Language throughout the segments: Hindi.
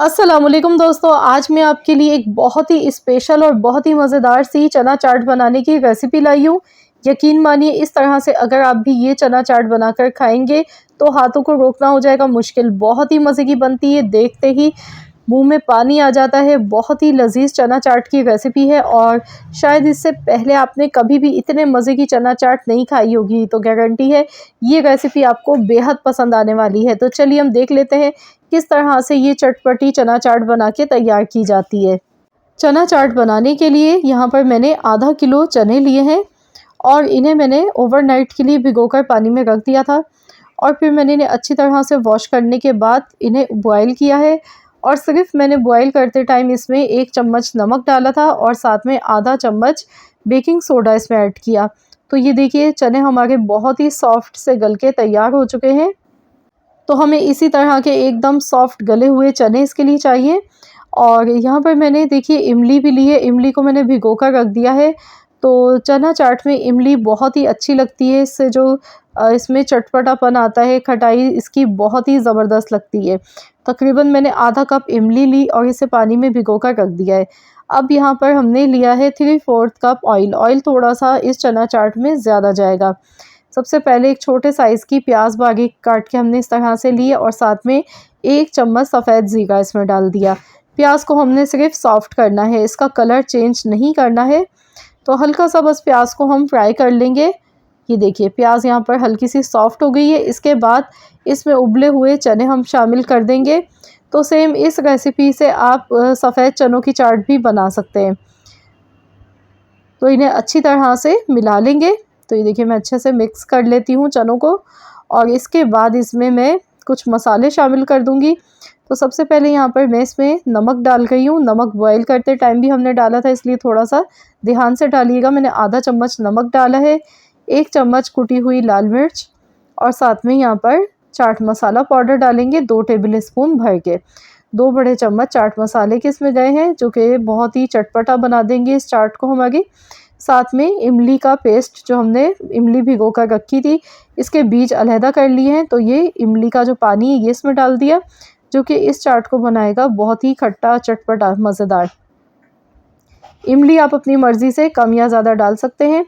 अस्सलाम वालेकुम दोस्तों, आज मैं आपके लिए एक बहुत ही स्पेशल और बहुत ही मज़ेदार सी चना चाट बनाने की रेसिपी लाई हूँ। यकीन मानिए इस तरह से अगर आप भी ये चना चाट बनाकर खाएँगे तो हाथों को रोकना हो जाएगा मुश्किल। बहुत ही मज़े की बनती है, देखते ही मुँह में पानी आ जाता है। बहुत ही लज़ीज़ चना चाट की रेसिपी है और शायद इससे पहले आपने कभी भी इतने मज़े की चना चाट नहीं खाई होगी, तो गारंटी है ये रेसिपी आपको बेहद पसंद आने वाली है। तो चलिए हम देख लेते हैं किस तरह से ये चटपटी चना चाट बना के तैयार की जाती है। चना चाट बनाने के लिए यहाँ पर मैंने आधा किलो चने लिए हैं और इन्हें मैंने ओवरनाइट के लिए भिगोकर पानी में रख दिया था और फिर मैंने इन्हें अच्छी तरह से वॉश करने के बाद इन्हें बॉयल किया है। और सिर्फ मैंने बॉयल करते टाइम इसमें 1 चम्मच नमक डाला था और साथ में आधा चम्मच बेकिंग सोडा इसमें ऐड किया। तो ये देखिए चने हमारे बहुत ही सॉफ्ट से गल के तैयार हो चुके हैं। तो हमें इसी तरह के एकदम सॉफ्ट गले हुए चने इसके लिए चाहिए। और यहाँ पर मैंने देखिए इमली भी ली है, इमली को मैंने भिगोकर रख दिया है। तो चना चाट में इमली बहुत ही अच्छी लगती है, इससे जो इसमें चटपटापन आता है, खटाई इसकी बहुत ही ज़बरदस्त लगती है। तकरीबन मैंने आधा कप इमली ली और इसे पानी में भिगोकर रख दिया है। अब यहाँ पर हमने लिया है 3/4 कप ऑयल। ऑयल थोड़ा-सा इस चना चाट में ज़्यादा जाएगा। सबसे पहले एक छोटे साइज़ की प्याज बारीक काट के हमने इस तरह से ली और साथ में 1 चम्मच सफ़ेद ज़ीरा इसमें डाल दिया। प्याज को हमने सिर्फ सॉफ्ट करना है, इसका कलर चेंज नहीं करना है। तो हल्का सा बस प्याज को हम फ्राई कर लेंगे। ये देखिए प्याज यहाँ पर हल्की सी सॉफ्ट हो गई है। इसके बाद इसमें उबले हुए चने हम शामिल कर देंगे। तो सेम इस रेसिपी से आप सफ़ेद चनों की चाट भी बना सकते हैं। तो इन्हें अच्छी तरह से मिला लेंगे। तो ये देखिए मैं अच्छे से मिक्स कर लेती हूँ चनों को और इसके बाद इसमें मैं कुछ मसाले शामिल कर दूँगी। तो सबसे पहले यहाँ पर मैं इसमें नमक डाल रही हूँ। नमक बॉयल करते टाइम भी हमने डाला था, इसलिए थोड़ा-सा ध्यान से डालिएगा। मैंने आधा चम्मच नमक डाला है, 1 चम्मच कुटी हुई लाल मिर्च और साथ में यहाँ पर चाट मसाला पाउडर डालेंगे 2 टेबल स्पून भर के। 2 बड़े चम्मच चाट मसाले के इसमें गए हैं, जो कि बहुत ही चटपटा बना देंगे इस चाट को हमारी। साथ में इमली का पेस्ट, जो हमने इमली भिगो कर रखी थी, इसके बीज अलहदा कर लिए हैं। तो ये इमली का जो पानी है ये इसमें डाल दिया, जो कि इस चाट को बनाएगा बहुत ही खट्टा, चटपटा, मज़ेदार। इमली आप अपनी मर्ज़ी से कम या ज़्यादा डाल सकते हैं।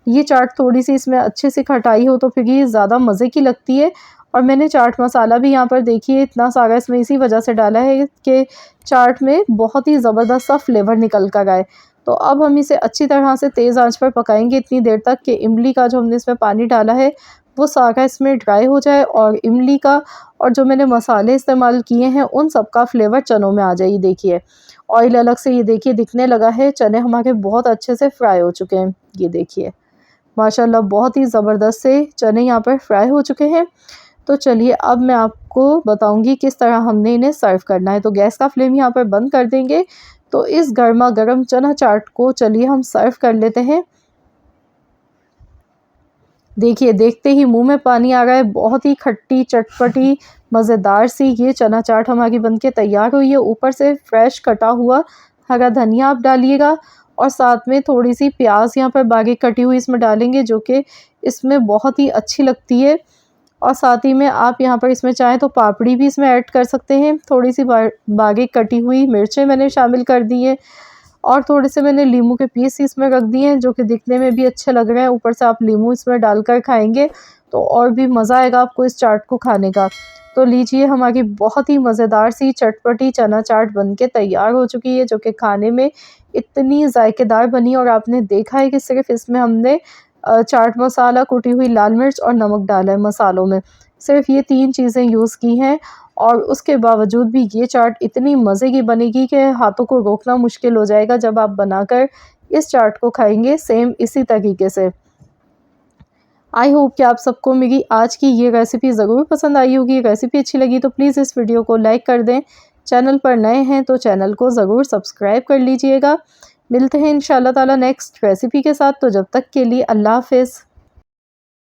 ये चाट थोड़ी-सी इसमें अच्छे से खटाई हो तो फिर ये ज़्यादा मज़े की लगती है। और मैंने चाट मसाला भी यहाँ पर देखिए इतना सारा इसमें इसी वजह से डाला है कि चाट में बहुत ही ज़बरदस्त सा फ्लेवर निकल कर आए। तो अब हम इसे अच्छी तरह से तेज़ आंच पर पकाएंगे इतनी देर तक कि इमली का जो हमने इसमें पानी डाला है वो सारा इसमें ड्राई हो जाए और इमली का और जो मैंने मसाले इस्तेमाल किए हैं उन सब का फ्लेवर चनों में आ जाए। ये देखिए ऑयल अलग से ये देखिए दिखने लगा है। चने हमारे बहुत अच्छे से फ्राई हो चुके हैं। ये देखिए माशाल्लाह बहुत ही ज़बरदस्त से चने यहाँ पर फ्राई हो चुके हैं। तो चलिए अब मैं आपको बताऊंगी किस तरह हमने इन्हें सर्व करना है। तो गैस का फ्लेम यहाँ पर बंद कर देंगे। तो इस गर्मा गर्म चना चाट को चलिए हम सर्व कर लेते हैं। देखिए देखते ही मुंह में पानी आ रहा है। बहुत ही खट्टी, चटपटी, मज़ेदार सी ये चना चाट हमारी बनके तैयार हुई है। ऊपर से फ्रेश कटा हुआ हरा धनिया आप डालिएगा और साथ में थोड़ी सी प्याज यहाँ पर बारीक कटी हुई इसमें डालेंगे, जो कि इसमें बहुत ही अच्छी लगती है। और साथ ही में आप यहाँ पर इसमें चाहें तो पापड़ी भी इसमें ऐड कर सकते हैं। थोड़ी सी बारीक कटी हुई मिर्चें मैंने शामिल कर दी है और थोड़े से मैंने नींबू के पीस इसमें रख दिए हैं, जो कि दिखने में भी अच्छे लग रहे हैं। ऊपर से आप नींबू इसमें डालकर खाएंगे तो और भी मज़ा आएगा आपको इस चाट को खाने का। तो लीजिए हमारी बहुत ही मज़ेदार सी चटपटी चना चाट बनके तैयार हो चुकी है, जो कि खाने में इतनी जायकेदार बनी। और आपने देखा है कि सिर्फ इसमें हमने चाट मसाला, कुटी हुई लाल मिर्च और नमक डाला है मसालों में। सिर्फ ये 3 चीज़ें यूज़ की हैं और उसके बावजूद भी ये चाट इतनी मज़े की बनेगी कि हाथों को रोकना मुश्किल हो जाएगा जब आप बनाकर इस चाट को खाएँगे सेम इसी तरीके से। आई होप कि आप सबको मेरी आज की ये रेसिपी ज़रूर पसंद आई होगी। रेसिपी अच्छी लगी तो प्लीज़ इस वीडियो को लाइक कर दें। चैनल पर नए हैं तो चैनल को ज़रूर सब्सक्राइब कर लीजिएगा। मिलते हैं इंशाल्लाह ताला नेक्स्ट रेसिपी के साथ। तो जब तक के लिए अल्लाह हाफ़िज़।